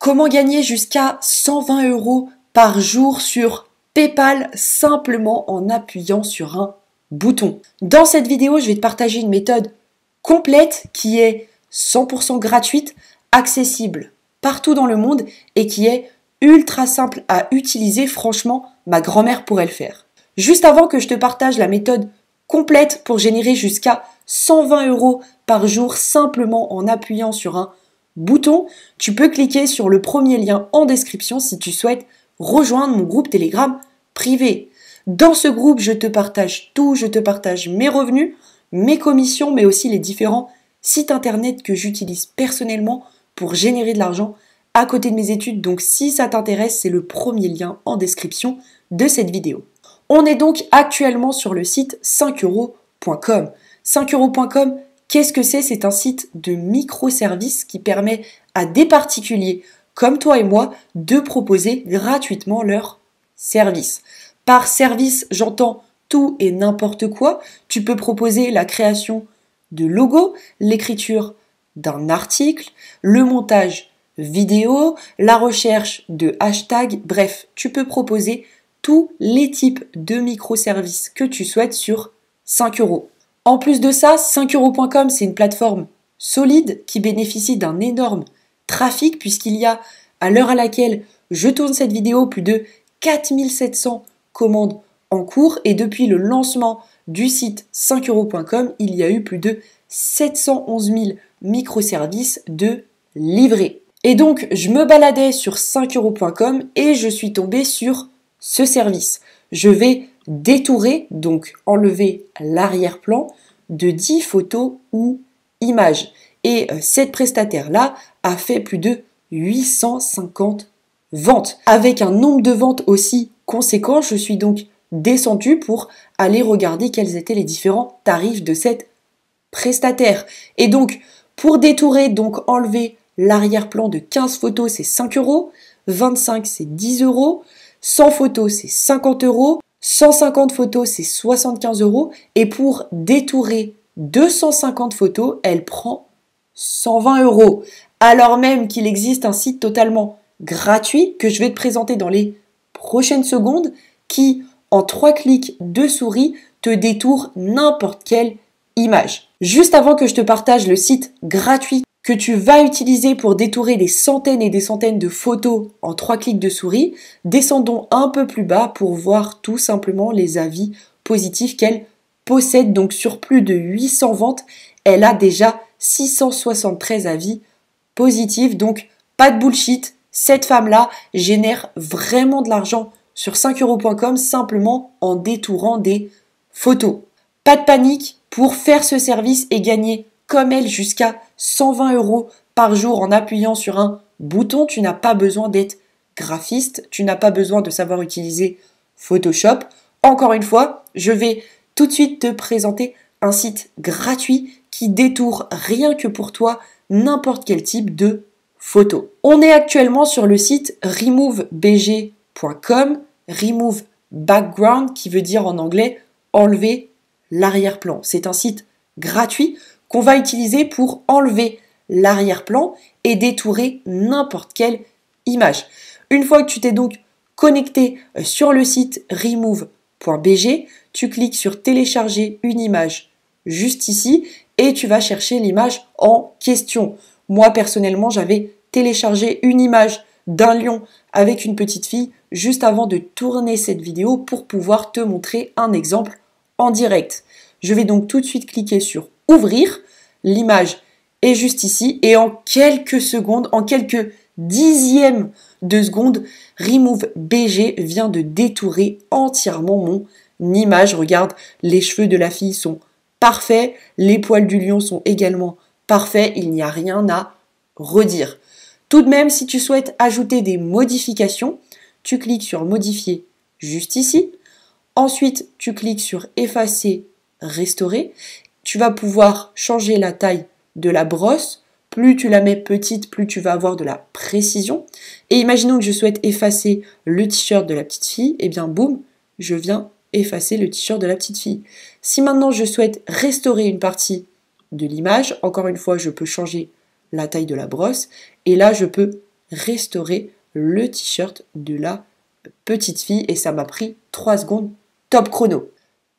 Comment gagner jusqu'à 120 € par jour sur PayPal simplement en appuyant sur un bouton. Dans cette vidéo, je vais te partager une méthode complète qui est 100% gratuite, accessible partout dans le monde et qui est ultra simple à utiliser. Franchement, ma grand-mère pourrait le faire. Juste avant que je te partage la méthode complète pour générer jusqu'à 120 € par jour simplement en appuyant sur un bouton, tu peux cliquer sur le premier lien en description si tu souhaites rejoindre mon groupe Telegram privé. Dans ce groupe, je te partage tout, je te partage mes revenus, mes commissions, mais aussi les différents sites internet que j'utilise personnellement pour générer de l'argent à côté de mes études. Donc si ça t'intéresse, c'est le premier lien en description de cette vidéo. On est donc actuellement sur le site 5euros.com. 5euros.com, qu'est-ce que c'est? C'est un site de microservices qui permet à des particuliers comme toi et moi de proposer gratuitement leurs services. Par service, j'entends tout et n'importe quoi. Tu peux proposer la création de logos, l'écriture d'un article, le montage vidéo, la recherche de hashtags, bref, tu peux proposer tous les types de microservices que tu souhaites sur 5 euros. En plus de ça, 5euros.com, c'est une plateforme solide qui bénéficie d'un énorme trafic puisqu'il y a, à l'heure à laquelle je tourne cette vidéo, plus de 4700 commandes en cours et depuis le lancement du site 5euros.com, il y a eu plus de 711 000 microservices de livrés. Et donc, je me baladais sur 5euros.com et je suis tombée sur ce service. Je vais détourer, donc enlever l'arrière-plan de 10 photos ou images. Et cette prestataire-là a fait plus de 850 ventes. Avec un nombre de ventes aussi conséquent, je suis donc descendue pour aller regarder quels étaient les différents tarifs de cette prestataire. Et donc, pour détourer, donc enlever l'arrière-plan de 15 photos, c'est 5 euros. 25, c'est 10 euros. 100 photos, c'est 50 euros. 150 photos, c'est 75 euros. Et pour détourer 250 photos, elle prend 120 euros. Alors même qu'il existe un site totalement gratuit que je vais te présenter dans les prochaines secondes qui, en 3 clics de souris, te détourne n'importe quelle image. Juste avant que je te partage le site gratuit que tu vas utiliser pour détourer des centaines et des centaines de photos en 3 clics de souris, descendons un peu plus bas pour voir tout simplement les avis positifs qu'elle possède. Donc sur plus de 800 ventes, elle a déjà 673 avis positifs. Donc pas de bullshit, cette femme-là génère vraiment de l'argent sur 5euros.com simplement en détourant des photos. Pas de panique, pour faire ce service et gagner comme elle jusqu'à 120 € par jour en appuyant sur un bouton, tu n'as pas besoin d'être graphiste, tu n'as pas besoin de savoir utiliser Photoshop. Encore une fois, je vais tout de suite te présenter un site gratuit qui détourne rien que pour toi n'importe quel type de photo. On est actuellement sur le site removebg.com, remove background qui veut dire en anglais enlever l'arrière-plan. C'est un site gratuit qu'on va utiliser pour enlever l'arrière-plan et détourer n'importe quelle image. Une fois que tu t'es donc connecté sur le site remove.bg, tu cliques sur télécharger une image juste ici et tu vas chercher l'image en question. Moi personnellement, j'avais téléchargé une image d'un lion avec une petite fille juste avant de tourner cette vidéo pour pouvoir te montrer un exemple en direct. Je vais donc tout de suite cliquer sur ouvrir. L'image est juste ici et en quelques secondes, en quelques dixièmes de seconde, removebg vient de détourer entièrement mon image. Regarde, les cheveux de la fille sont parfaits, les poils du lion sont également parfaits, il n'y a rien à redire. Tout de même, si tu souhaites ajouter des modifications, tu cliques sur modifier juste ici. Ensuite, tu cliques sur effacer, restaurer. Tu vas pouvoir changer la taille de la brosse. Plus tu la mets petite, plus tu vas avoir de la précision. Et imaginons que je souhaite effacer le t-shirt de la petite fille. Et bien, boum, je viens effacer le t-shirt de la petite fille. Si maintenant je souhaite restaurer une partie de l'image, encore une fois, je peux changer la taille de la brosse. Et là, je peux restaurer le t-shirt de la petite fille et ça m'a pris 3 secondes, top chrono.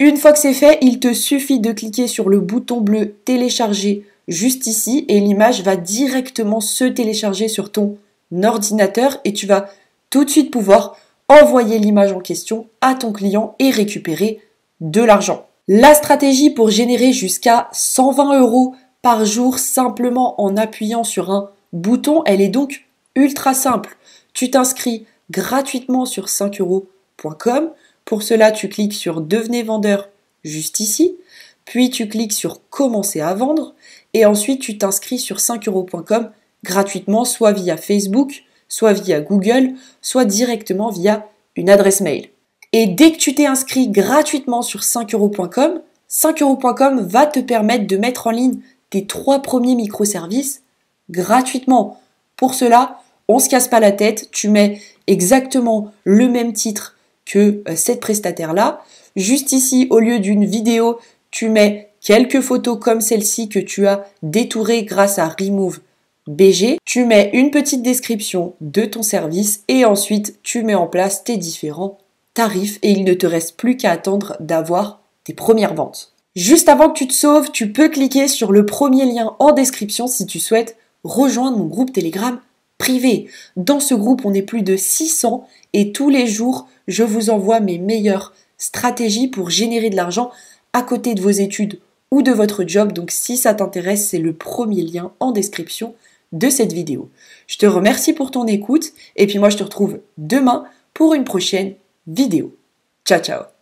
Une fois que c'est fait, il te suffit de cliquer sur le bouton bleu télécharger juste ici et l'image va directement se télécharger sur ton ordinateur et tu vas tout de suite pouvoir envoyer l'image en question à ton client et récupérer de l'argent. La stratégie pour générer jusqu'à 120 € par jour simplement en appuyant sur un bouton, elle est donc ultra simple. Tu t'inscris gratuitement sur 5euros.com. Pour cela, tu cliques sur Devenez vendeur juste ici, puis tu cliques sur Commencer à vendre et ensuite tu t'inscris sur 5euros.com gratuitement, soit via Facebook, soit via Google, soit directement via une adresse mail. Et dès que tu t'es inscrit gratuitement sur 5euros.com, 5euros.com va te permettre de mettre en ligne tes 3 premiers microservices gratuitement. Pour cela, on ne se casse pas la tête, tu mets exactement le même titre que cette prestataire-là. Juste ici, au lieu d'une vidéo, tu mets quelques photos comme celle-ci que tu as détourées grâce à Remove BG. Tu mets une petite description de ton service et ensuite tu mets en place tes différents tarifs et il ne te reste plus qu'à attendre d'avoir tes premières ventes. Juste avant que tu te sauves, tu peux cliquer sur le premier lien en description si tu souhaites rejoindre mon groupe Telegram privé. Dans ce groupe, on est plus de 600 et tous les jours, je vous envoie mes meilleures stratégies pour générer de l'argent à côté de vos études ou de votre job. Donc si ça t'intéresse, c'est le premier lien en description de cette vidéo. Je te remercie pour ton écoute et puis moi je te retrouve demain pour une prochaine vidéo. Ciao ciao.